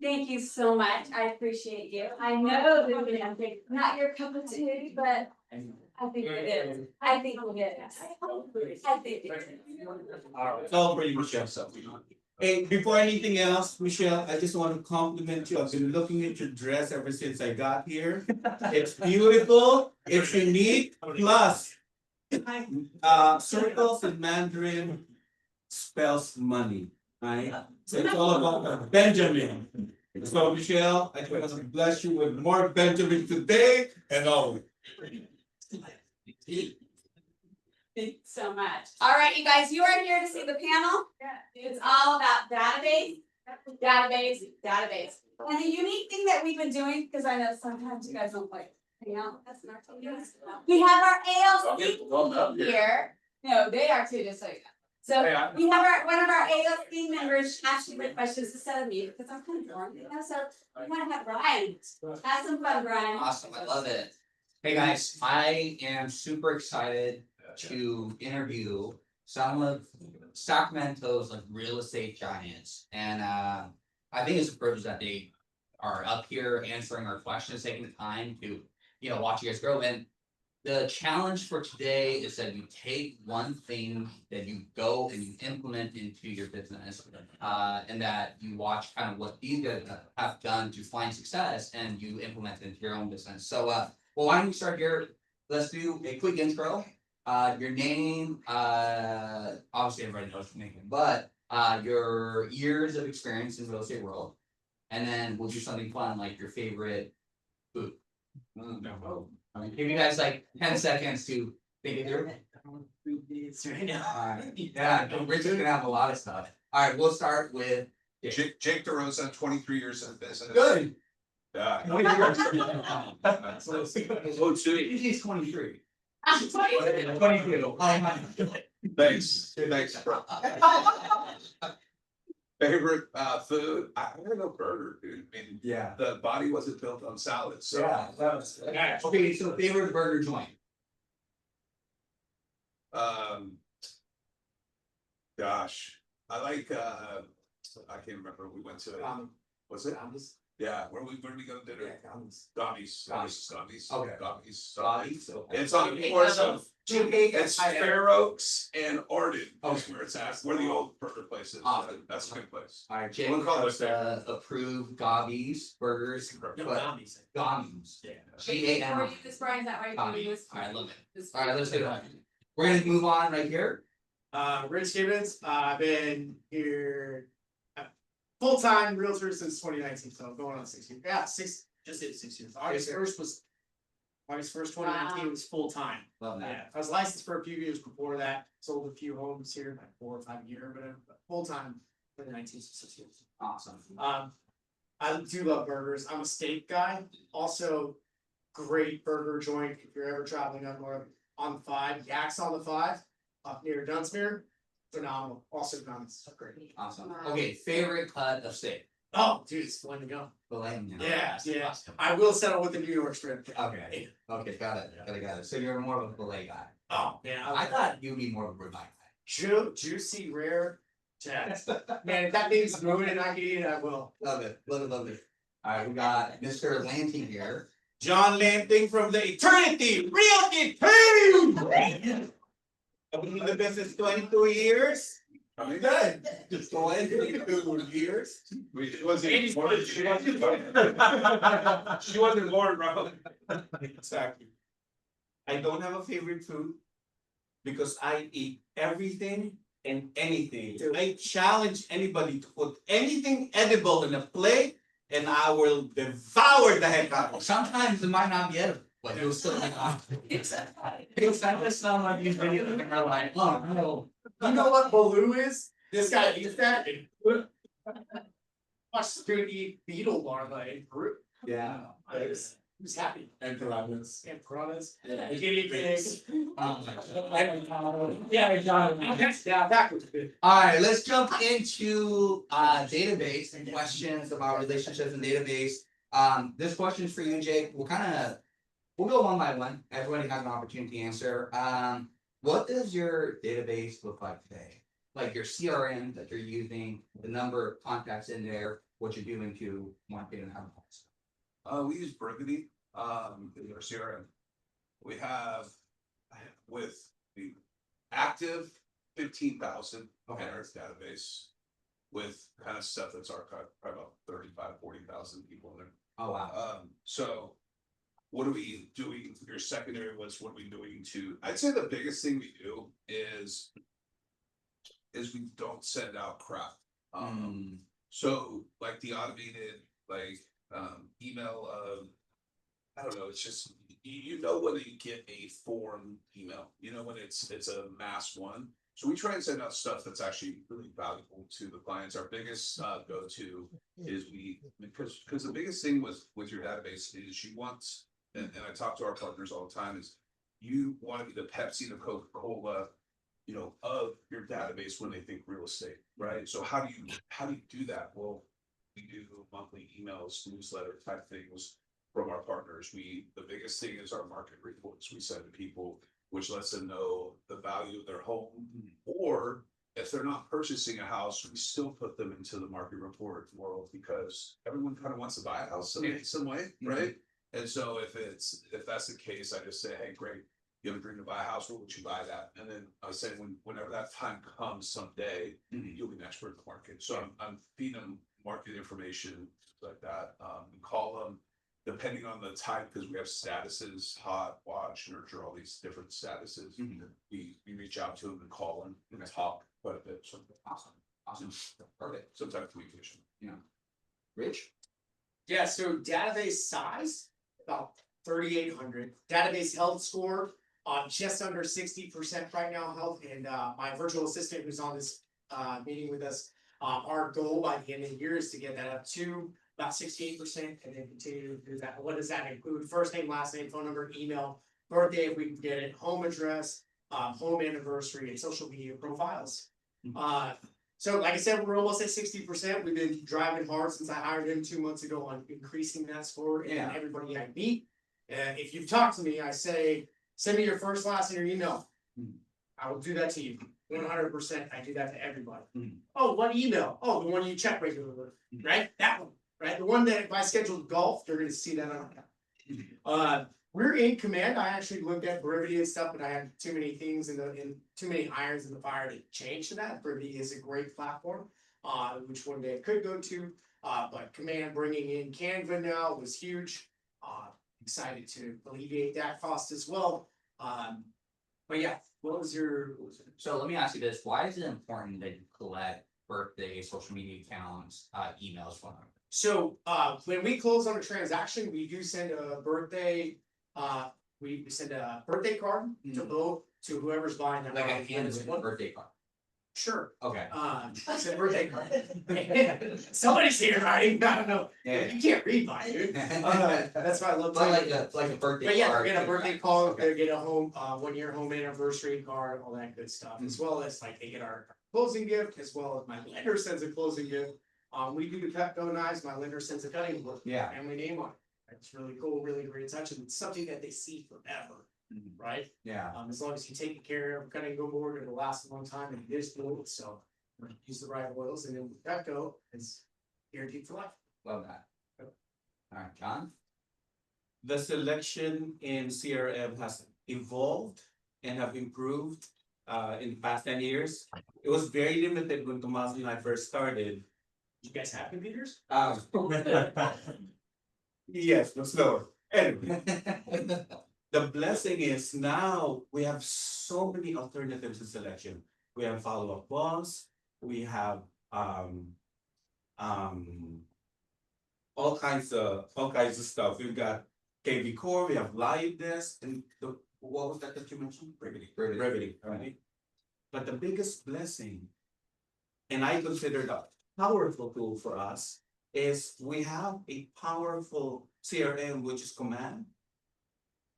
Thank you so much. I appreciate you. I know that we have not your cup of tea, but I think it is. I think it is. I think it is. It's all for you, Michelle. Hey, before anything else, Michelle, I just want to compliment you. I've been looking at your dress ever since I got here. It's beautiful, it's unique, plus circles in Mandarin spells money, right? So it's all about Benjamin. So Michelle, I want to bless you with more Benjamin today and always. Thank you so much. All right, you guys, you are here to see the panel. It's all about database. And the unique thing that we've been doing, because I know sometimes you guys don't like hang out, that's not we have our ALC here. No, they are too, just so you know. So we have one of our ALC members ask you the questions instead of me, because I'm kind of boring, you know, so we want to have Brian. Have some fun, Brian. Awesome, I love it. Hey guys, I am super excited to interview some of Sacramento's like real estate giants. And I think it's a privilege that they are up here answering our questions, taking the time to, watch you guys grow. And the challenge for today is that you take one thing that you go and you implement into your business, and that you watch kind of what these guys have done to find success and you implement it into your own business. So, well, why don't we start here? Let's do a quick intro. Your name, obviously everybody knows your name, but your years of experience in the real estate world, and then we'll do something fun like your favorite food. Give you guys like 10 seconds to think of your. Right now. Yeah, Richard's gonna have a lot of stuff. All right, we'll start with Jake DeRosa, 23 years in business. good. Yeah. He's 23. 22. Thanks. Favorite food? I don't know, burger, dude. I mean, Yeah. the body wasn't built on salad, so. Okay, so favorite burger joint. Gosh, I like. I can't remember. We went to. Was it? Yeah. Where we go to dinner? Gommies. Okay. Gommies. It's on the course of. It's Fair Oaks and Arden. Is where it's at. Where the old burger place is. Awesome. That's a good place. All right, Jake We'll call it has approved Gobbies burgers. Gommies. Yeah. G-A-M. This Brian's not right. Gommies. All right, love it. All right, let's do it. We're gonna move on right here. Rich Gibbons, I've been here full-time realtor since 2019, so going on 6 years. Yeah, just hit 6 years. August 1st, 2019 was full-time. Love that. Yeah, I was licensed for a few years before that, sold a few homes here, like 4 or 5 years, but full-time 2019, so 6 years. Awesome. I do love burgers. I'm a steak guy. Also, great burger joint if you're ever traveling up north on the 5, Yaks on the 5, up near Dunsmuir. Phenomenal. Also, Gommies. Great. Awesome. Okay, favorite cut of steak. Oh, dude, it's fun to go. Filet. Yeah. I will settle with the New York strip. Okay, got it. So you're more of a filet guy. Oh, man. I thought you'd be more of a ribeye guy. Juicy, rare. Yes. Man, if that means moving and I can eat it, I will. Love it. All right, we got Mr. Lanting here. John Lanting from the Eternity Realty Team. I've been in the business 22 years. Good. Just 22 years. She wasn't born, bro. Exactly. I don't have a favorite food because I eat everything and anything. I challenge anybody to put anything edible in a plate and I will devour the heck out of it. Sometimes it might not be edible, but it will still be awesome. Because I just saw my these videos and they're like, oh no. You know what Baloo is? This guy eats that and watch this dude eat beetle larvae in Peru. Yeah. He was happy. And piranhas. And piranhas. Guinea pigs. Yeah, backwards. All right, let's jump into database and questions about relationships and database. This question is for you, Jake. We'll go one by one. Everybody has an opportunity to answer. What does your database look like today? like your CRM that you're using, the number of contacts in there, what you're doing to market and advertise. We use Burgundy, in our CRM. We have with the active 15,000 in Okay. our database. With kind of stuff that's archived, probably about 35,000-40,000 people in there. Oh, wow. So what are we doing? Your secondary was what are we doing to, I'd say the biggest thing we do is we don't send out crap. So like the automated, like, email of, I don't know, it's just, you know, when you get a form email, you know, when it's a mass one. So we try and send out stuff that's actually really valuable to the clients. Our biggest go-to is because the biggest thing with your database is you want, and I talk to our partners all the time, is you want to be the Pepsi, the Coca-Cola, you know, of your database when they think real estate, right? So how do you do that? Well, we do monthly emails, newsletter type things from our partners. The biggest thing is our market reports we send to people, which lets them know the value of their home. Or if they're not purchasing a house, we still put them into the market report world because everyone kind of wants to buy a house some way, right? And so if that's the case, I just say, hey, great, you have a dream to buy a house, where would you buy that? And then I say, whenever that time comes someday, you'll be an expert in the market. So I'm feeding them market information like that. We call them, depending on the type, because we have statuses, hot, watch, nurture, all these different statuses. We reach out to them and call them and talk quite a bit. So Awesome. Perfect. some type of communication. Rich? Yeah, so database size, about 3,800. Database health score, just under 60% right now health. And my virtual assistant who's on this meeting with us, our goal by the end of the year is to get that up to about 68% and then continue to do that. What does that include? First name, last name, phone number, email, birthday if we can get it, home address, home anniversary, and social media profiles. So like I said, we're almost at 60%. We've been driving hard since I hired him 2 months ago on increasing that score and Yeah. everybody I meet. If you've talked to me, I say, send me your first, last, and your email. I will do that to you. 100%. I do that to everybody. Oh, what email? Oh, the one you check regularly, right? That one, right? The one that if I schedule golf, they're gonna see that on. We're in command. I actually looked at Brevity and stuff, but I had too many things in too many irons in the fire to change to that. Brevity is a great platform, which one day I could go to. But command bringing in Canva now was huge. Excited to alleviate that cost as well. But yeah, what was your? So let me ask you this, why is it important that you collect birthday, social media accounts, emails from them? So when we close on a transaction, we do send a birthday, we send a birthday card to both, to whoever's buying that. Like a card. handwritten birthday card? Sure. Okay. It's a birthday card. Somebody's here, right? I don't know. Yeah. You can't read mine, dude. That's why I love. But like a birthday But yeah, card. they get a birthday card, Okay. they get a home, 1 year home anniversary card, all that good stuff, as well as like they get our closing gift, as well as my lender sends a closing gift. We do the Petco knives, my lender sends a cutting book, Yeah. family name on it. It's really cool, really great touch, and it's something that they see forever, right? Yeah. As long as you take care of cutting go board, it'll last a long time, and it is fluid, so use the right oils, and then with Petco, it's guaranteed for life. Love that. Alright, John? The selection in CRM has evolved and have improved in the past 10 years. It was very limited when Tomas and I first started. You guys have computers? Yes, but slower. Anyway, the blessing is now we have so many alternatives to selection. We have follow-up boss, we have all kinds of stuff. We've got KV Core, we have Live Desk, and what was that you mentioned? Brevity, right? But the biggest blessing, and I consider the powerful tool for us, is we have a powerful CRM, which is Command.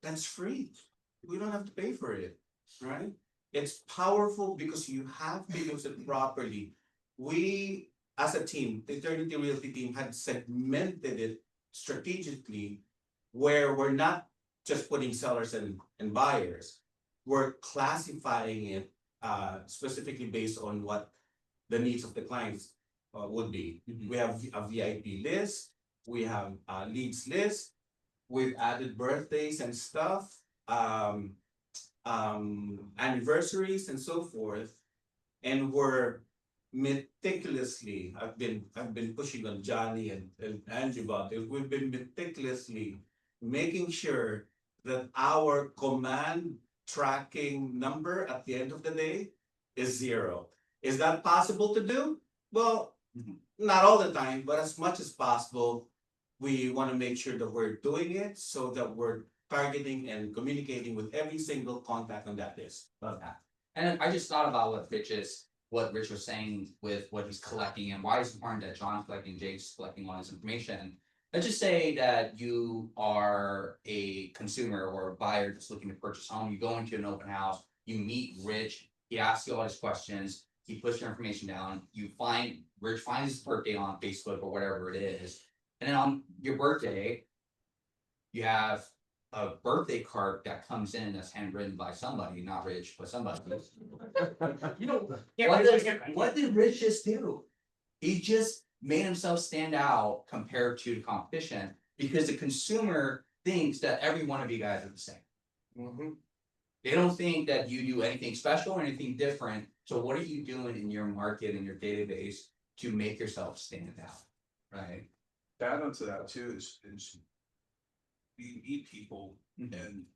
That's free. We don't have to pay for it, right? It's powerful because you have to use it properly. We, as a team, the Eternity Realty team had segmented it strategically, where we're not just putting sellers and buyers. We're classifying it specifically based on what the needs of the clients would be. Mhm. We have a VIP list, we have a leads list, we've added birthdays and stuff, anniversaries and so forth. And we're meticulously, I've been pushing on Johnny and Angie about it, we've been meticulously making sure that our command tracking number at the end of the day is 0. Is that possible to do? Well, Mhm. not all the time, but as much as possible, we want to make sure that we're doing it so that we're targeting and communicating with every single contact on that list. Love that. And I just thought about what Rich was saying with what he's collecting and why it's important that John's collecting, Jake's collecting all this information. Let's just say that you are a consumer or a buyer just looking to purchase a home, you go into an open house, you meet Rich, he asks you all his questions, he puts your information down, Rich finds his birthday on Facebook or whatever it is. And then on your birthday, you have a birthday card that comes in that's handwritten by somebody, not Rich, but somebody. You don't. What did Rich just do? He just made himself stand out compared to the competition because the consumer thinks that every one of you guys are the same. Mhm. They don't think that you do anything special or anything different. So what are you doing in your market and your database to make yourself stand out? Right? Add on to that too is we meet people Mhm. and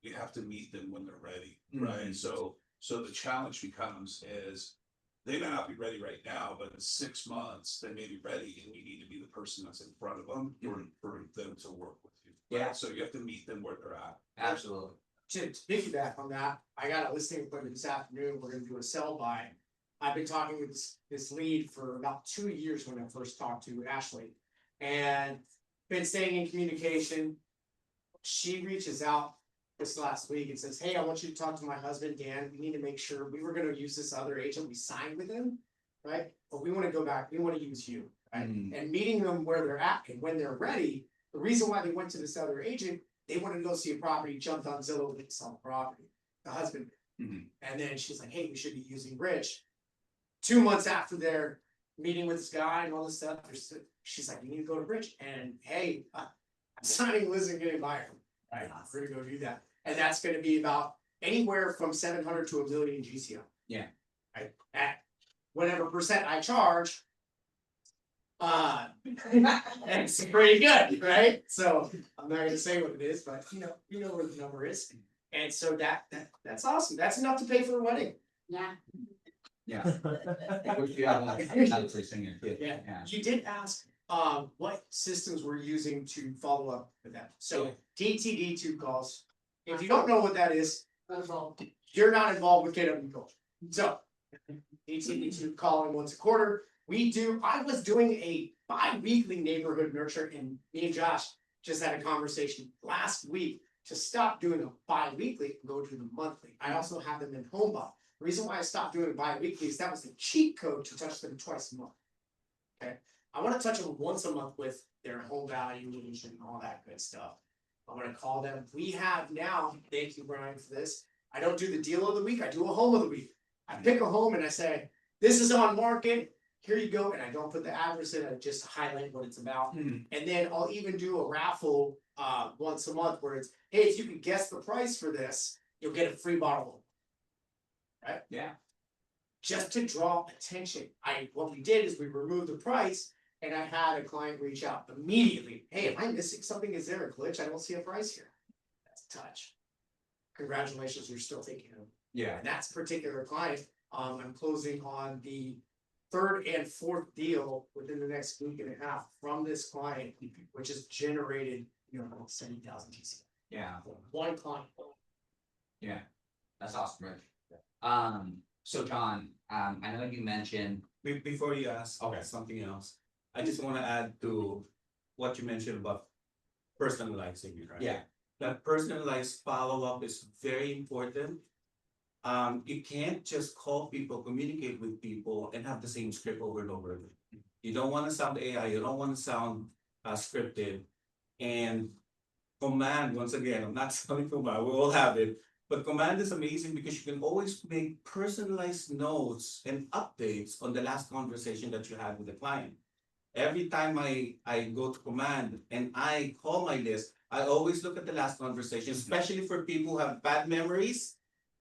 we have to meet them when they're ready, Mhm. right? So the challenge becomes is they may not be ready right now, but in 6 months, they may be ready and we need to be the person that's in front of them for them to work with you. right? Yeah. So you have to meet them where they're at. Absolutely. To piggyback on that, I got a listing appointment this afternoon, we're gonna do a sell by. I've been talking with this lead for about 2 years when I first talked to Ashley. And been staying in communication. She reaches out this last week and says, hey, I want you to talk to my husband, Dan, we need to make sure, we were gonna use this other agent, we signed with him. Right, but we wanna go back, we wanna use you, right? Mhm. And meeting them where they're at and when they're ready, the reason why they went to this other agent, they wanted to go see a property, jumped on Zillow, they saw the property, the husband. Mhm. And then she's like, hey, we should be using Rich. 2 months after their meeting with this guy and all this stuff, she's like, you need to go to Rich, and hey, I'm signing Liz and getting buyer. Right, we're gonna go do that, and that's gonna be about anywhere from 700 to 1 million GCO. Yeah. Right, at whatever percent I charge. It's pretty good, right? So I'm not gonna say what it is, but you know where the number is. And so that's awesome. That's enough to pay for a wedding. Yeah. Yeah. Which you have like, obviously sing your kid. Yeah. Yeah. You did ask, what systems we're using to follow up with that. So DTD2 calls. If you don't know what that is, you're not involved with KW Culture. So DTD2 calling once a quarter. I was doing a bi-weekly neighborhood nurture, and me and Josh just had a conversation last week to stop doing a bi-weekly and go to the monthly. I also have them in HomeBot. The reason why I stopped doing bi-weekly is that was the cheat code to touch them twice a month. Okay, I wanna touch them once a month with their home valuation and all that good stuff. I'm gonna call them. We have now, thank you, Brian, for this. I don't do the deal of the week, I do a home of the week. I pick a home and I say, this is on market, here you go, and I don't put the address in, I just highlight what it's about. Mhm. And then I'll even do a raffle once a month where it's, hey, if you can guess the price for this, you'll get a free bottle. Right? Yeah. Just to draw attention. What we did is we removed the price and I had a client reach out immediately. Hey, am I missing something? Is there a glitch? I don't see a price here. That's a touch. Congratulations, you're still taking them. Yeah. And that's particular client, I'm closing on the third and fourth deal within the next week and a half from this client, which has generated, 70,000 GC. Yeah. One client. Yeah. That's awesome, Rich. So John, I know you mentioned. Before you ask Okay. something else, I just wanna add to what you mentioned about personalizing it, right? Yeah. That personalized follow-up is very important. You can't just call people, communicate with people and have the same script over and over again. You don't wanna sound AI, you don't wanna sound scripted. And command, once again, I'm not sounding command, we all have it. But Command is amazing because you can always make personalized notes and updates on the last conversation that you had with the client. Every time I go to Command and I call my list, I always look at the last conversation, especially for people who have bad memories.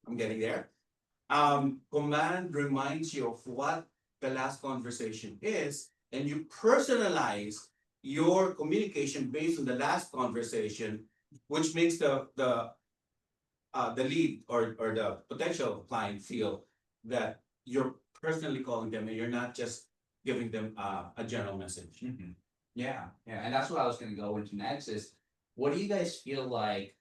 I'm getting there. Command reminds you of what the last conversation is, and you personalize your communication based on the last conversation, which makes the lead or the potential client feel that you're personally calling them and you're not just giving them a general message. Yeah, and that's what I was gonna go into next is, what do you guys feel like?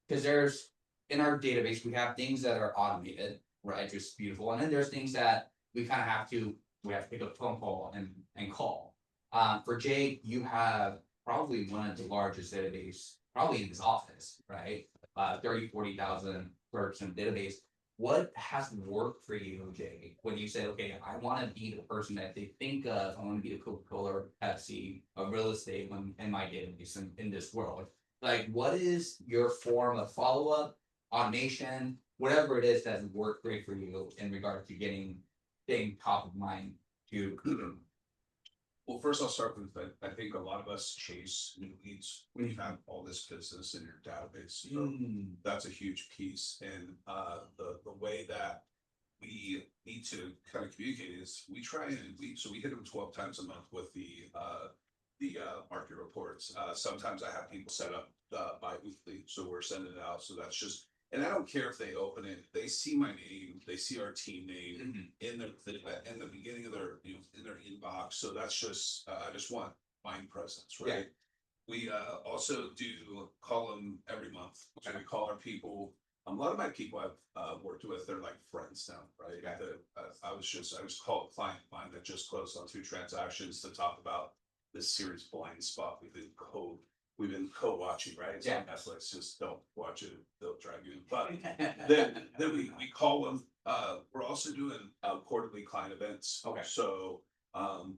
Cause there's, in our database, we have things that are automated, right, just beautiful, and then there's things that we kind of have to, we have to pick up a phone call and call. For Jake, you have probably one of the largest database, probably in this office, right? 30-40,000 person database. What has worked for you, Jay, when you say, okay, I wanna be the person that they think of, I wanna be the Coca-Cola or Pepsi of real estate when in my database in this world? Like, what is your form of follow-up, automation, whatever it is that's worked great for you in regard to getting top of mind to Well, first I'll start with, I think a lot of us chase new leads when you have all this business in your database. So that's a huge piece, and the way that we need to kind of communicate is we try and we hit them 12 times a month with the market reports. Sometimes I have people set up bi-weekly, so we're sending it out. So that's just, and I don't care if they open it, they see my name, they see our team name in the beginning of their, in their inbox. So that's just, I just want mind presence, right? Yeah. We also do call them every month. So we call our people. A lot of my people I've worked with, they're like friends now, right? I was called a client of mine that just closed on 2 transactions to talk about this series Blind Spot. We've been co-watching, right? It's on Netflix, just don't watch it, they'll drag you. But then we call them. We're also doing quarterly client events. Okay. So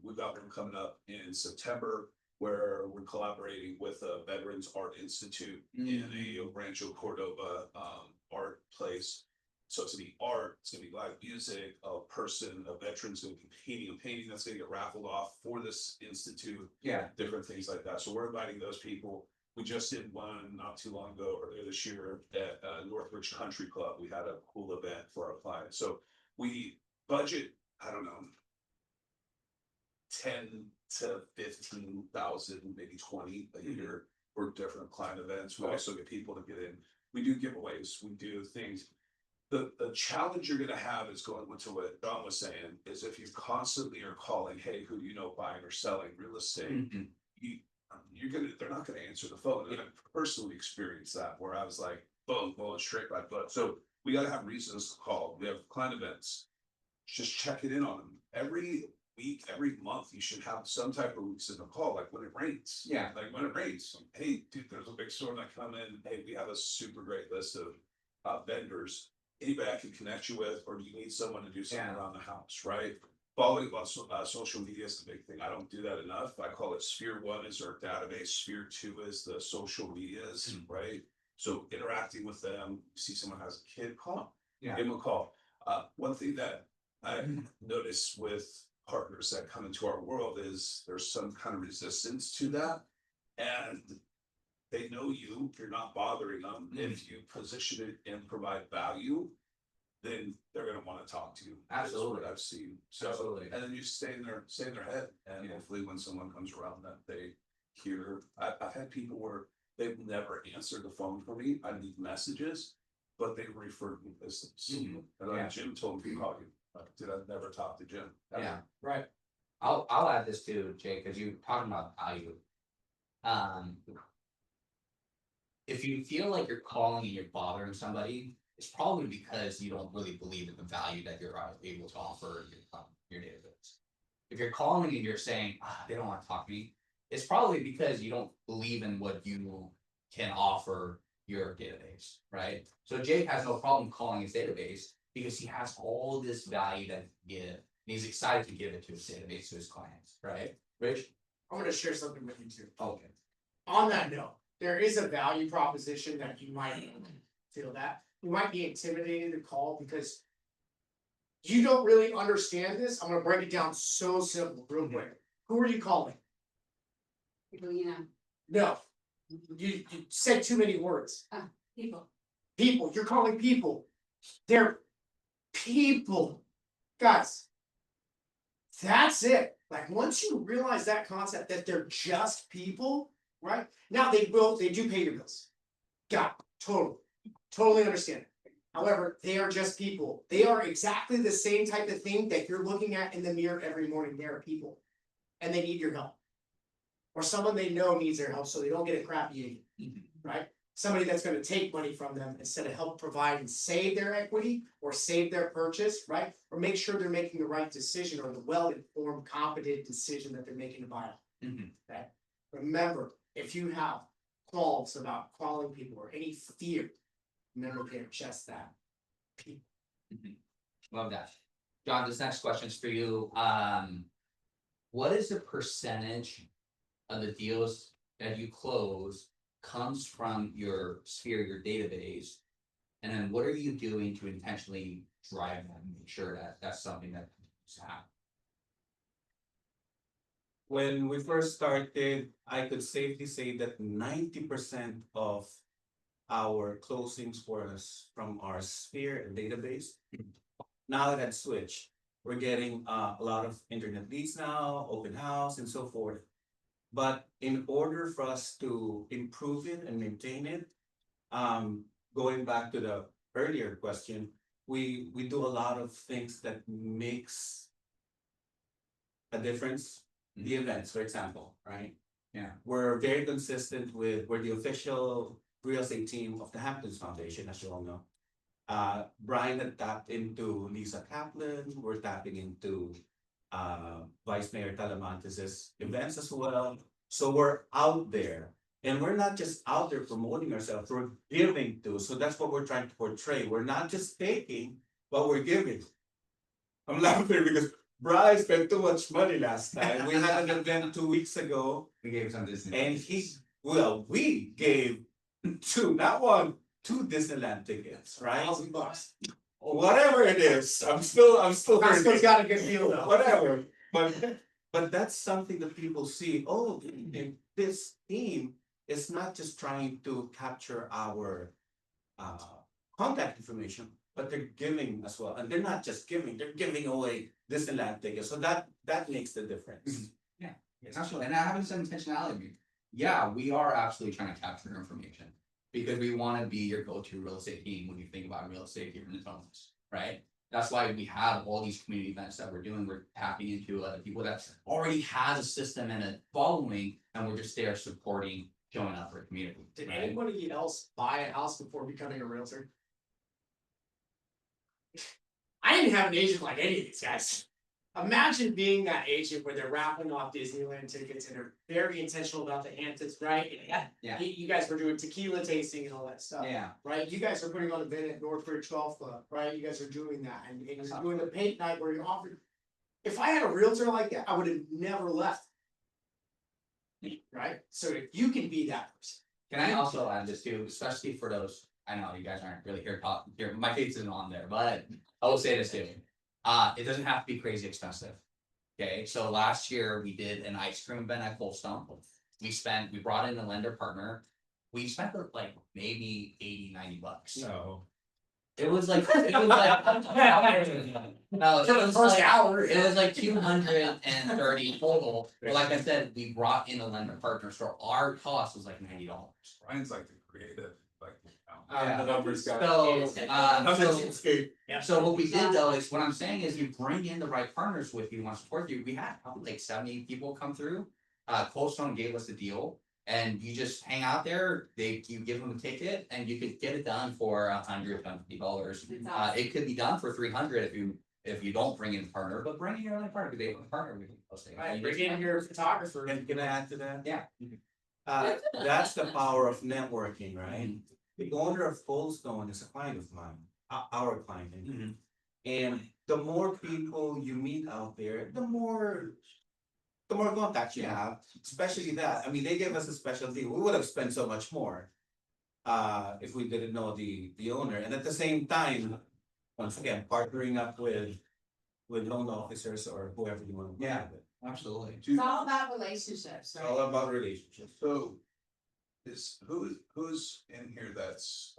we've got one coming up in September where we're collaborating with a Veterans Art Institute in a Rancho Cordova art place. So it's gonna be art, it's gonna be live music, a veteran's gonna be painting a painting that's gonna get raffled off for this institute. Yeah. Different things like that. So we're inviting those people. We just did one not too long ago, earlier this year at Northridge Country Club. We had a cool event for our clients. So we budget, I don't know, 10 to 15,000, maybe 20 a year for different client events. We also get people to get in. We do giveaways, we do things. The challenge you're gonna have is going into what Don was saying, is if you constantly are calling, hey, who do you know buying or selling real estate? They're not gonna answer the phone. And I personally experienced that where I was like, boom, going straight by foot. So we gotta have reasons to call. We have client events. Just checking in on them. Every week, every month, you should have some type of reason to call, like when it rains. Yeah. Like when it rains, hey, dude, there's a big storm that come in. Hey, we have a super great list of vendors. Anybody I can connect you with, or do you need someone to do something around the house, right? Following about social media is the big thing. I don't do that enough. I call it Sphere 1 is our database. Sphere 2 is the social medias, right? So interacting with them, you see someone has a kid, call them, give them a call. One thing that I noticed with partners that come into our world is there's some kind of resistance to that. And they know you're not bothering them. If you position it and provide value, then they're gonna want to talk to you. Absolutely. That's what I've seen. So, Absolutely. and then you stay in their head, and hopefully when someone comes around that they hear. I've had people where they've never answered the phone for me. I leave messages, but they referred me business. And Jim told me to call you. Did I never talk to Jim? Ever. Yeah, right. I'll add this too, Jay, because you're talking about value. If you feel like you're calling and you're bothering somebody, it's probably because you don't really believe in the value that you're able to offer your database. If you're calling and you're saying, they don't want to talk to me, it's probably because you don't believe in what you can offer your database, right? So Jake has no problem calling his database because he has all this value that he can give, and he's excited to give it to his database, to his clients, right? Rich? I'm gonna share something with you too. Okay. On that note, there is a value proposition that you might feel that, you might be intimidated to call because you don't really understand this. I'm gonna break it down so simple, real quick. Who are you calling? People, you know, No. You said too many words. people. People, you're calling people. They're people. Guys. That's it. Like, once you realize that concept that they're just people, right? Now they do pay your bills. Got it. Totally understand it. However, they are just people. They are exactly the same type of thing that you're looking at in the mirror every morning. They are people. And they need your help. Or someone they know needs their help so they don't get a crappy agent, right? Somebody that's gonna take money from them instead of help provide and save their equity or save their purchase, right? Or make sure they're making the right decision or the well-informed, competent decision that they're making to buy it. Okay? Remember, if you have qualms about calling people or any fear, remember they're just that. People. Love that. John, this next question is for you. What is the percentage of the deals that you close comes from your sphere, your database? And then what are you doing to intentionally drive that and make sure that that's something that is happening? When we first started, I could safely say that 90% of our closings was from our sphere and database. Now that has switched, we're getting a lot of internet leads now, open house and so forth. But in order for us to improve it and maintain it, going back to the earlier question, we do a lot of things that makes a difference. The events, for example, right? Yeah. We're very consistent we're the official real estate team of the Hamptons Foundation, as you all know. Brian had tapped into Lisa Kaplan, we're tapping into Vice Mayor Talamantes' events as well. So we're out there. And we're not just out there promoting ourselves, we're giving to. So that's what we're trying to portray. We're not just taking, but we're giving. I'm laughing because Brian spent too much money last time. We had an event 2 weeks ago. We gave some Disney. And we gave not one, two Disneyland tickets, right? $1,000. Whatever it is, I'm still Costco's hurting. got a good deal though. Whatever, but that's something that people see, oh, this team is not just trying to capture our contact information, but they're giving as well, and they're not just giving, they're giving away Disneyland tickets, so that makes the difference. Absolutely, and having some intentionality. Yeah, we are absolutely trying to capture information because we want to be your go-to real estate team when you think about real estate here in the Tones, right? That's why we have all these community events that we're doing. We're tapping into other people that already has a system and a following, and we're just there supporting, showing up for a community. Did right? anybody else buy a house before becoming a realtor? I didn't have an agent like any of these guys. Imagine being that agent where they're raffling off Disneyland tickets and they're very intentional about the Hamptons, right? And Yeah. you guys were doing tequila tasting and all that stuff. Yeah, Right, you guys are putting on an event at Northbridge Golf Club, right? You guys are doing that, and you're doing the paint night where you offered. If I had a realtor like that, I would have never left. Right, so if you can be that person. can I also add this too, especially for those, I know you guys aren't really here talking, here, my face isn't on there, but I will say this too. It doesn't have to be crazy expensive. Okay, so last year we did an ice cream event at Cold Stone. We brought in a lender partner. We spent like maybe $80-90. No. It was like, no, it was First like, hour. it was like 230 total. But like I said, we brought in a lender partner, so our cost was like $90. Brian's like the creative, like. Yeah. The numbers got. So what we did though is, what I'm saying is you bring in the right partners with you, want to support you. We had probably like 70 people come through. Cold Stone gave us a deal and you just hang out there, you give them a ticket and you could get it done for $150. It could be done for 300 if you don't bring in a partner, but bring in your own partner, because they have a partner with you. Right, bring in your photographer. Can I add to that? Yeah. That's the power of networking, right? The owner of Cold Stone is a client of mine, our client. And the more people you meet out there, the more contacts you have, especially that. I mean, they gave us a special deal. We would have spent so much more. if we didn't know the owner, and at the same time, once again, partnering up with loan officers or whoever you want to. Yeah. Absolutely. It's all about relationships, It's all right? about relationships. So. Who's in here that's,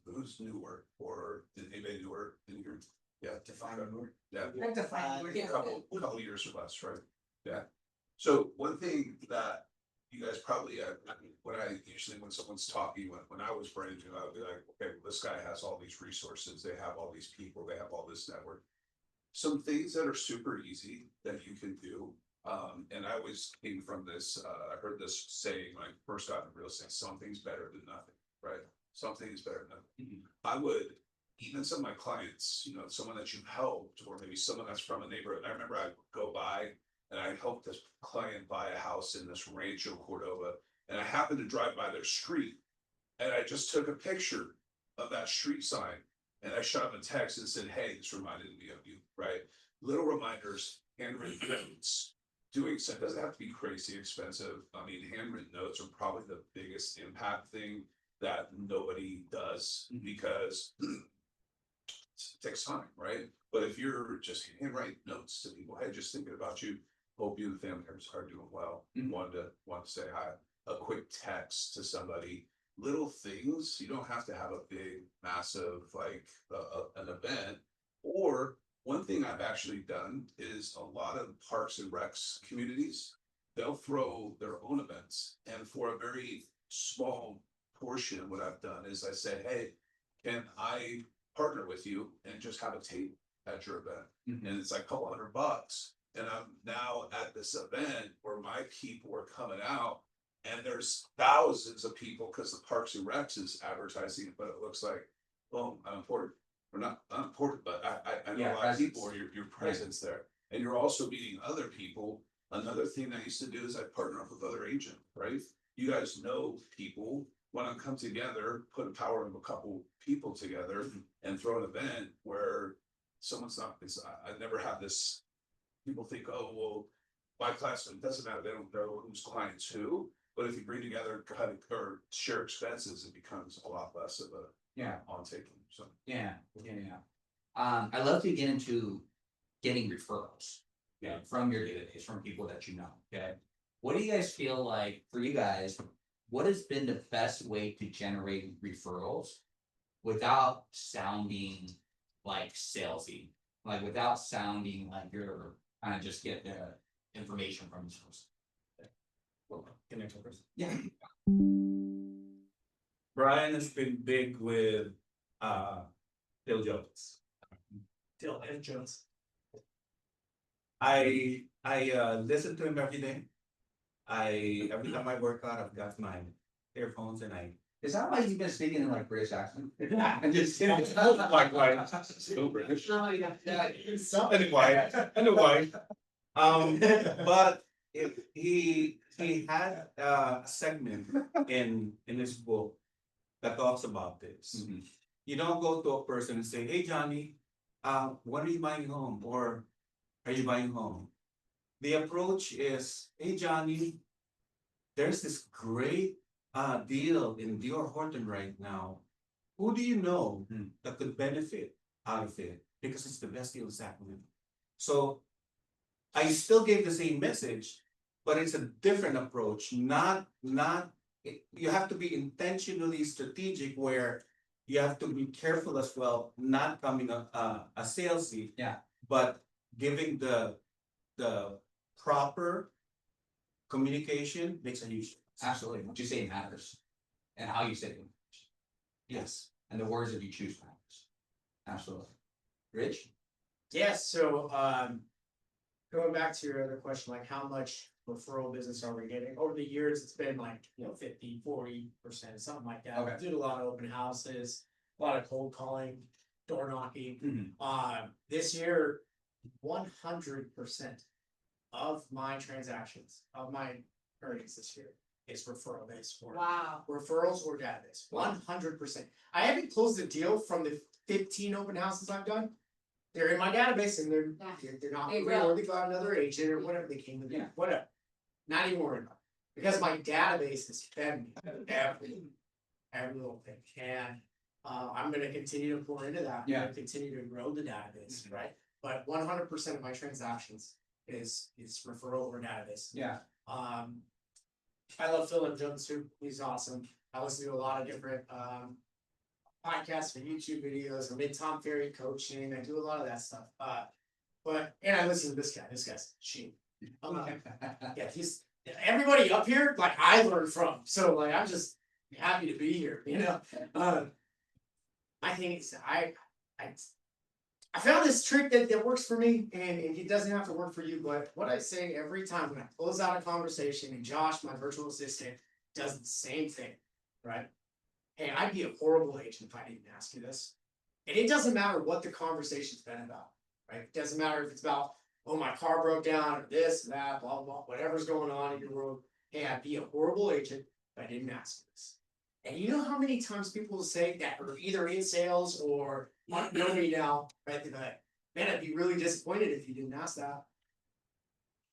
who's newer or anybody newer in here? Yeah. Define newer. Yeah. Yeah. Couple years or less, right? Yeah. So one thing that you guys probably, when someone's talking, when I was brand new, I would be like, okay, well, this guy has all these resources, they have all these people, they have all this network. Some things that are super easy that you can do. And I always came from this, I heard this saying, like, first got into real estate, something's better than nothing, right? Something is better than nothing. I would, even some of my clients, you know, someone that you've helped, or maybe someone that's from a neighborhood, I remember I would go by and I helped this client buy a house in this Rancho Cordova, and I happened to drive by their street. And I just took a picture of that street sign and I shot him a text and said, hey, this reminded me of you, right? Little reminders, handwritten notes. Doing so, it doesn't have to be crazy expensive. I mean, handwritten notes are probably the biggest impact thing that nobody does because it takes time, right? But if you're just handwrite notes to people, hey, just thinking about you, hope you and the family members are doing well. Want to say hi. A quick text to somebody, little things. You don't have to have a big, massive like an event. Or one thing I've actually done is a lot of parks and recs communities, they'll throw their own events. And for a very small portion, what I've done is I said, hey, can I partner with you and just have a table at your event? And it's like a couple $100. And I'm now at this event where my people are coming out and there's thousands of people because the Parks and Recs is advertising, but it looks like, boom, I'm important. We're not important, but I know Yeah, a lot of people, presence. your presence there. And you're also meeting other people. Another thing I used to do is I partner up with other agents, right? You guys know people, want to come together, put a power of a couple people together and throw an event where someone's not, I never have this, people think, oh, well, my class, it doesn't matter, they don't know who's clients who. But if you bring together, cut or share expenses, it becomes a lot less of a Yeah. on taking, so. Yeah. I love to get into getting referrals. Yeah, from your database, from people that you know, okay? What do you guys feel like, for you guys, what has been the best way to generate referrals without sounding like salesy? Like without sounding like you're kind of just get the information from the source. Can I go first? Yeah. Brian has been big with Phil Jones. Dill and Jones. I listen to him every day. Every time I work out, I've got my earphones and I. Is that why you've been speaking in like British accent? I'm just kidding. Like, so British. Anyway. But he had a segment in his book that talks about this. Mhm. You don't go to a person and say, hey, Johnny, when are you buying home? Or are you buying home? The approach is, hey, Johnny, there's this great deal in Dior Horton right now. Who do you know that could benefit out of it? Because it's the best deal in Sacramento. So I still gave the same message, but it's a different approach. You have to be intentionally strategic where you have to be careful as well, not coming a salesy. Yeah. But giving the proper communication makes a huge difference. Absolutely, what you say matters. And how you say it matters. Yes. And the words that you choose matters. Absolutely. Rich? Yes, so going back to your other question, like how much referral business are we getting? Over the years, it's been like, 50, 40%, something like that. Okay. We did a lot of open houses, a lot of cold calling, door knocking. This year, 100% of my transactions, of my earnings this year is referral based. Wow. Referrals or database, 100%. I haven't closed a deal from the 15 open houses I've done. They're in my database and they're not, They or will. they got another agent or whatever they came to do, Yeah. whatever. Not even worried about it. Because my database is fed me everything. every little thing, and I'm gonna continue to pour into that. I'm gonna continue to grow the database, right? But 100% of my transactions is referral or database. Yeah. I love Philip Jones too. He's awesome. I listen to a lot of different podcasts and YouTube videos. I'm in Tom Ferry coaching. I do a lot of that stuff. And I listen to this guy. This guy's cheap. Yeah, he's everybody up here. Like I learned from. So like I'm just happy to be here. You know. I think it's I found this trick that works for me, and it doesn't have to work for you. But what I say every time when I close out a conversation, and Josh, my virtual assistant, does the same thing, right? Hey, I'd be a horrible agent if I didn't ask you this. And it doesn't matter what the conversation's been about, right? It doesn't matter if it's about, oh, my car broke down, or this, that, blah, blah, whatever's going on in your world. Hey, I'd be a horrible agent if I didn't ask you this. And you know how many times people say that are either in sales or know me now, right? They're like, man, I'd be really disappointed if you didn't ask that.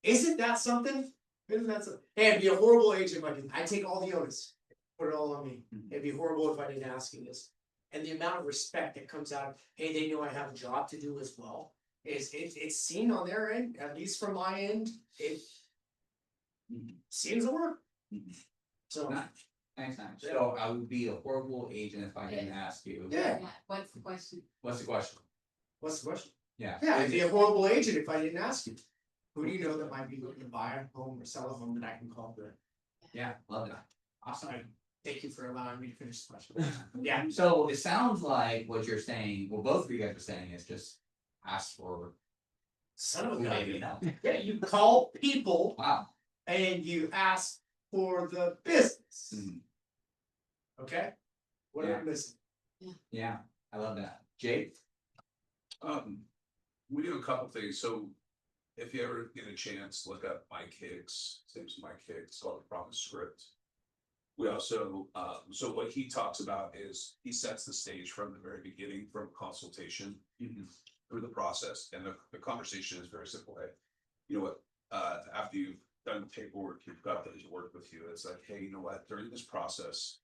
Isn't that something? Isn't that something? Hey, I'd be a horrible agent if I didn't. I take all the onus. Put it all on me. It'd be horrible if I didn't ask you this. And the amount of respect that comes out of, hey, they know I have a job to do as well. It's seen on their end, at least from my end. It seems to work. So Nice. So I would be a horrible agent if I didn't ask you. yeah. What's the question? What's the question? What's the question? Yeah. Yeah, I'd be a horrible agent if I didn't ask you. Who do you know that might be looking to buy a home or sell a home that I can call for? Yeah, love that. Awesome. Thank you for allowing me to finish the question. Yeah. So it sounds like what you're saying, well, both of you guys are saying is just ask for. Son of a Maybe gun. no. Yeah, you call people Wow. and you ask for the business. Mhm. Okay? What are we missing? Yeah, I love that. Jake? We do a couple things, so if you ever get a chance, look up Mike Hicks, saves Mike Hicks, called the Promise Script. We also, so what he talks about is he sets the stage from the very beginning, from consultation through the process, and the conversation is very simple. Hey, you know what, after you've done the paperwork, you've got those work with you, it's like, hey, you know what, during this process,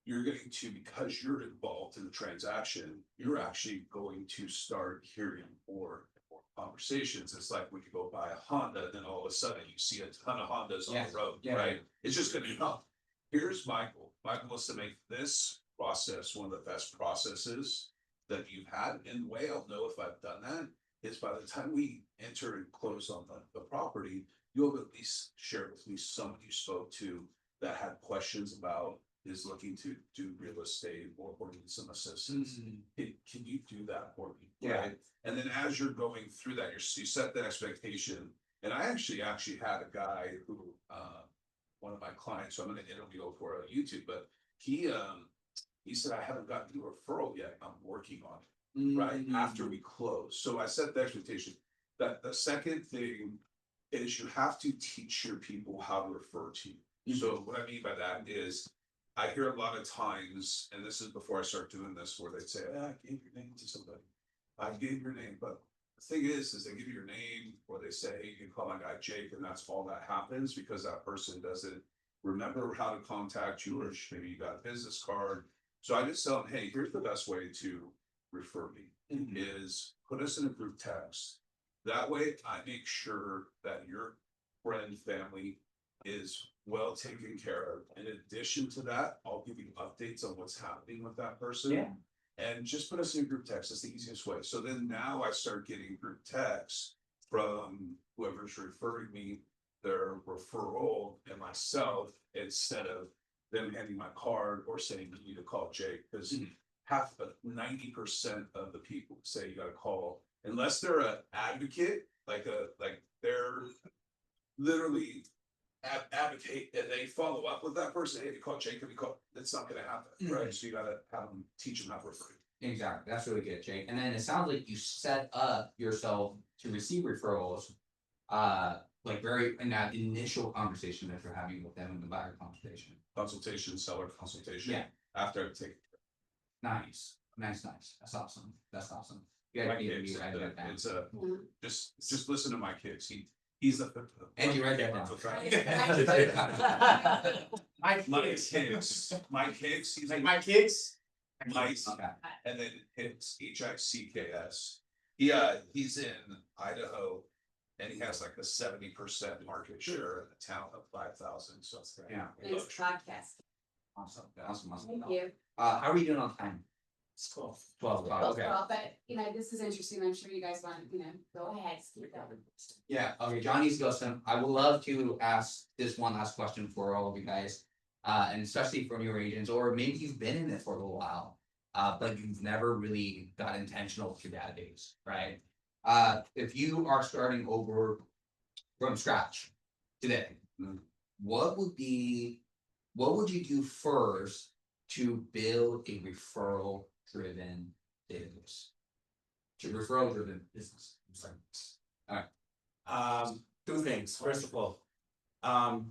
you're going to, because you're involved in the transaction, you're actually going to start hearing more and more conversations. It's like when you go buy a Honda, then all of a sudden you see a ton of Hondas on the road, right? It's just going to help. Here's Michael. Michael wants to make this process one of the best processes that you've had. And the way I'll know if I've done that is by the time we enter and close on the property, you'll at least share with me someone you spoke to that had questions about is looking to do real estate or need some assistance. Can you do that for me? Yeah. Right? And then as you're going through that, you set the expectation. And I actually had a guy who, one of my clients, so I'm gonna interview for a YouTube, but he said, I haven't gotten you a referral yet. I'm working on it, right? After we close. So I set the expectation that the second thing is you have to teach your people how to refer to you. So what I mean by that is I hear a lot of times, and this is before I start doing this, where they say, I gave your name to somebody. I gave your name, but the thing is they give you your name, or they say, hey, you can call my guy Jake, and that's all that happens because that person doesn't remember how to contact you, or maybe you got a business card. So I just tell them, hey, here's the best way to refer me is put us in a group text. That way I make sure that your friend, family is well taken care of. In addition to that, I'll give you updates on what's happening with that person. Yeah. And just put us in group text. That's the easiest way. So then now I start getting group texts from whoever's referring me, their referral, and myself, instead of them handing my card or saying you need to call Jake, because 90% of the people say you got to call, unless they're an advocate, like they're literally advocate and they follow up with that person. Hey, you call Jake, and it's not going to happen, right? So you got to have them, teach them how to refer. Exactly. That's really good, Jake. And then it sounds like you set up yourself to receive referrals, like very in that initial conversation that you're having with them in the buyer conversation. Consultation, seller consultation. Yeah. After I take. Nice. That's awesome. You My gotta be kids, writing that down. it's a, just listen to my kids. He's the. And you write that down. Mike Mike Hicks. Hicks, he's Like in Mike Hicks. Mike, Okay. and then Hicks, Hicks. He's in Idaho, and he has like a 70% market share in the town of 5,000, so. Yeah. Thanks, podcast. Awesome, awesome, awesome. Thank you. How are we doing on time? It's 12. 12 o'clock, okay. Well, but, this is interesting. I'm sure you guys want, go ahead, keep going. Yeah, okay, John needs to go soon. I would love to ask this one last question for all of you guys. And especially from your agents, or maybe you've been in it for a little while, but you've never really got intentional with your database, right? If you are starting over from scratch today, what would you do first to build a referral driven database? To referral driven business. Two things. First of all,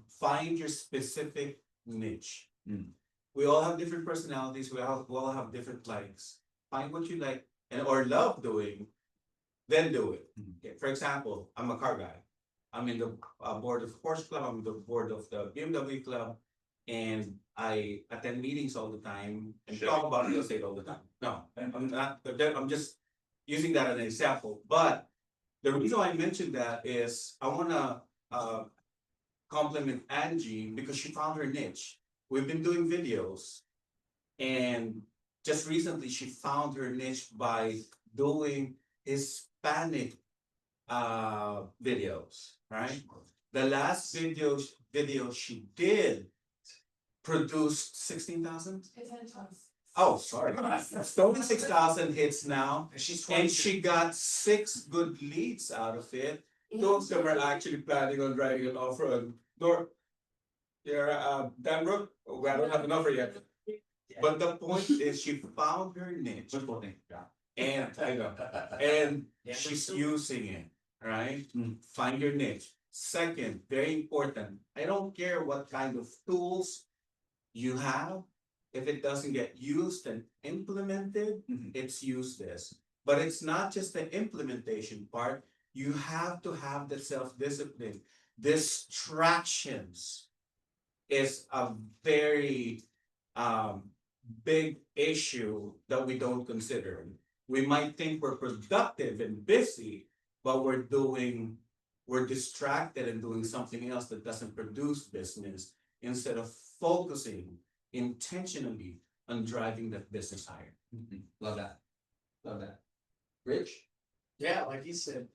find your specific niche. Mm. We all have different personalities. We all have different likes. Find what you like and or love doing, then do it. Mhm. Okay, for example, I'm a car guy. I'm in the board of Porsche Club. I'm the board of the BMW Club, and I attend meetings all the time and talk about real estate all the time. No, I'm not. I'm just using that as an example. But the reason why I mentioned that is I wanna compliment Angie because she found her niche. We've been doing videos, and just recently she found her niche by doing Hispanic videos, right? The last video she did produced 16,000. Oh, sorry, it's 26,000 hits now, And she's and 22. she got 6 good leads out of it. Two of them are actually planning on driving an off-road. Nor, you're Denver, I don't have an offer yet. But the point is, she found her niche. And I know, and Yeah, she's but- using it, right? Mm. Find your niche. Second, very important, I don't care what kind of tools you have. If it doesn't get used and implemented, Mhm. it's useless. But it's not just the implementation part, you have to have the self-discipline. Distractions is a very big issue that we don't consider. We might think we're productive and busy, but we're distracted and doing something else that doesn't produce business instead of focusing intentionally on driving that business higher. Love that. Love that. Rich? Yeah, like you said.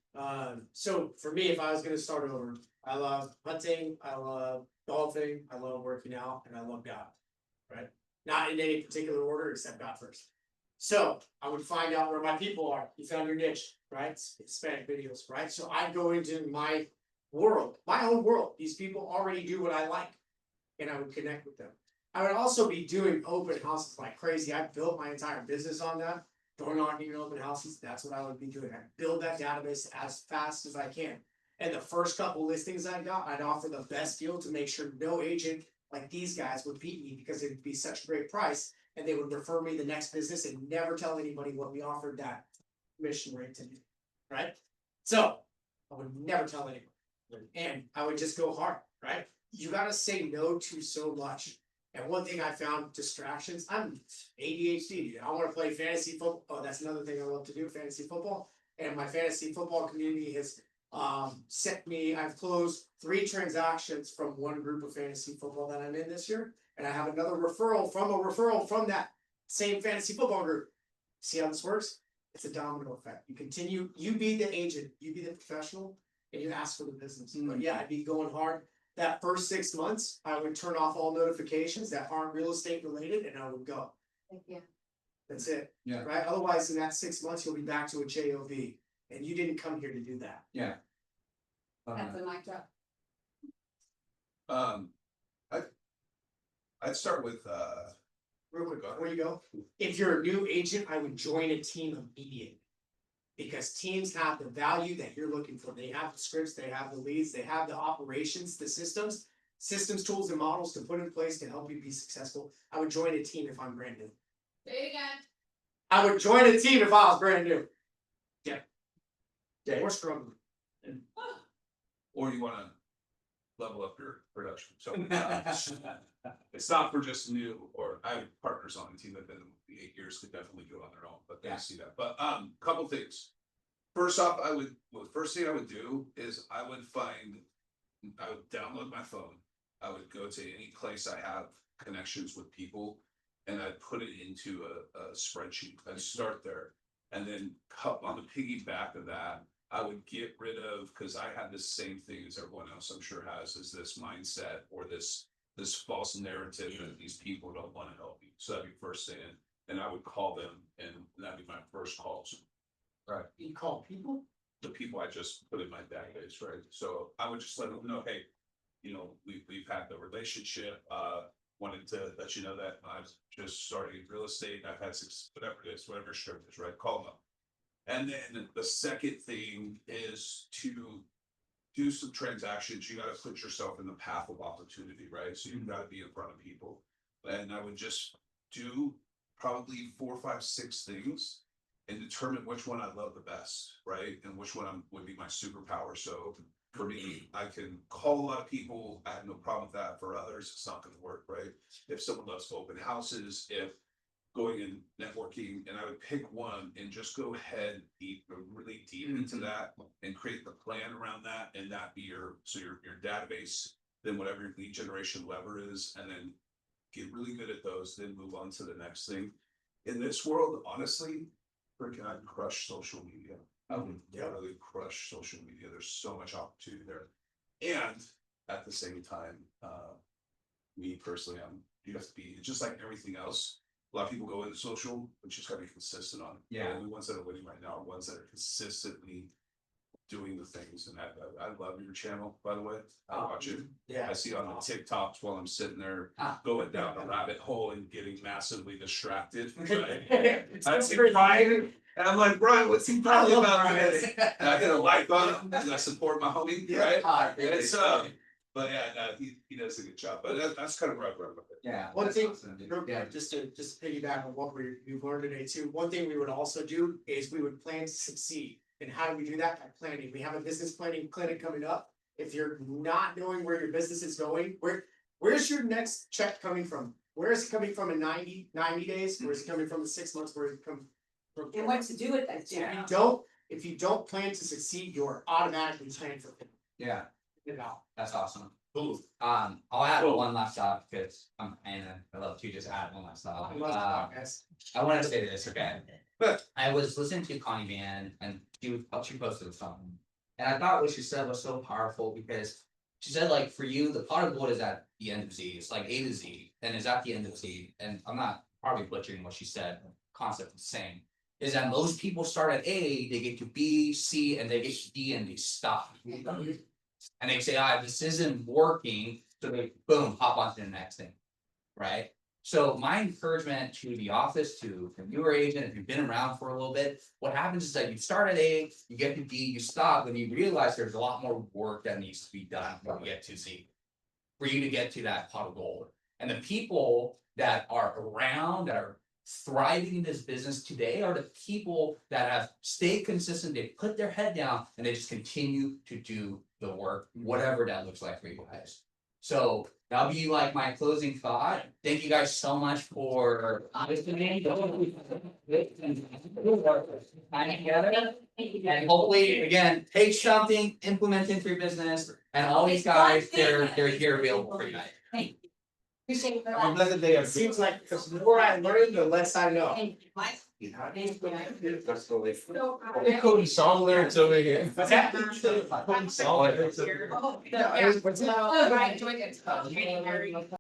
So for me, if I was gonna start over, I love hunting, I love golfing, I love working out, and I love God. Right? Not in any particular order except God first. So I would find out where my people are. You found your niche, right? It's Hispanic videos, right? So I go into my world, my own world. These people already do what I like, and I would connect with them. I would also be doing open houses like crazy. I built my entire business on that. Door knocking and open houses, that's what I would be doing. I build that database as fast as I can. And the first couple listings I got, I'd offer the best deal to make sure no agent like these guys would beat me because it'd be such a great price. And they would refer me the next business and never tell anybody what we offered that commission rate to do. Right? So I would never tell anyone. And I would just go hard, right? You gotta say no to so much. And one thing I found, distractions, I'm ADHD, I wanna play fantasy football, oh, that's another thing I love to do, fantasy football. And my fantasy football community has sent me, I've closed 3 transactions from one group of fantasy football that I'm in this year. And I have another referral from that same fantasy football group. See how this works? It's a domino effect. You continue, you be the agent, you be the professional, and you ask for the business. But yeah, I'd be going hard. That first 6 months, I would turn off all notifications that aren't real estate related and I would go. Yeah. That's it. Yeah. Right? Otherwise, in that 6 months, you'll be back to a JOB. And you didn't come here to do that. Yeah. That's a mic drop. I'd start with, Real quick, before you go, if you're a new agent, I would join a team immediately. Because teams have the value that you're looking for. They have the scripts, they have the leads, they have the operations, the systems, tools and models to put in place to help you be successful. I would join a team if I'm brand new. Say it again. I would join a team if I was brand new. Yeah. Okay. Or struggling. or you wanna level up your production. So it's not for just new, or I have partners on the team that have been in the 8 years, could definitely do it on their own, but they Yeah. see that. But couple things. First off, the first thing I would do is I would download my phone. I would go to any place I have connections with people, and I'd put it into a spreadsheet. I'd start there. And then on the piggyback of that, I would get rid of, because I had the same thing as everyone else I'm sure has, is this mindset or this false narrative that these people don't want to help you. So that'd be first thing. And I would call them, and that'd be my first calls. You call people? The people I just put in my database, right? So I would just let them know, hey, we've had the relationship, wanted to let you know that I've just started real estate. I've had whatever it is, whatever script is, right? Call them up. And then the second thing is to do some transactions. You gotta put yourself in the path of opportunity, right? So you've gotta be in front of people. And I would just do probably 4, 5, 6 things and determine which one I love the best, right? And which one would be my superpower. So for me, I can call a lot of people. I have no problem with that. For others, it's not gonna work, right? If someone loves open houses, if going in networking, and I would pick one and just go ahead really deep into that and create the plan around that, and that be your database, then whatever your lead generation lever is, and then get really good at those, then move on to the next thing. In this world, honestly, freaking I'd crush social media. I would really crush social media. There's so much opportunity there. And at the same time, me personally, you have to be just like everything else. A lot of people go into social, but you just gotta be consistent on it. Yeah. The only ones that are winning right now are ones that are consistently doing the things. And I love your channel, by the way. I watch it. Yeah. I see on the TikToks while I'm sitting there Ah. going down a rabbit hole and getting massively distracted. Right? It's I see pretty- Brian, and I'm like, Brian, what's he I talking love about Brian. today? And I get a like on him because I support my homie, right? It's but yeah, no, he does a good job. But that's kind of where I grew up with it. Yeah. One that's thing, awesome, dude. real Yeah. quick, just to piggyback on what we've learned today too, one thing we would also do is we would plan to succeed. And how do we do that? By planning. We have a business planning clinic coming up. If you're not knowing where your business is going, where's your next check coming from? Where is it coming from in 90 days? Where is it coming from in 6 months? Where is it coming from? And what to do with that, Jerry? If you don't plan to succeed, you're automatically planning for Yeah, it out. that's awesome. Cool. I'll add Cool. one last thought because and I love to just add one last thought. I love that, guys. I want to say this, okay? I was listening to Connie Van and she posted something. And I thought what she said was so powerful because she said, like, for you, the pot of gold is at the end of Z. It's like A to Z and is at the end of Z. And I'm not probably butchering what she said, the concept is the same. Is that most people start at A, they get to B, C, and they get to D and they stop. And they say, this isn't working, so they boom, hop onto the next thing, right? So my encouragement to the office, to the newer agent, if you've been around for a little bit, what happens is that you start at A, you get to D, you stop, and you realize there's a lot more work that needs to be done when you get to Z. For you to get to that pot of gold. And the people that are around, that are thriving in this business today are the people that have stayed consistent, they put their head down and they just continue to do the work, whatever that looks like for you guys. So that'll be like my closing thought. Thank you guys so much for listening. And hopefully, again, take something, implement into your business, and all these guys, they're here available for you guys. Thank you. Appreciate it. Have a blessed day. It seems like the more I learn, the less I know. Thank you, Mike. Thank you. That's the way. So, Cody Song lyrics over here. What's that? Oh, Cody Song lyrics. Oh, Yeah, yeah. what's that? Oh, right, enjoyed it.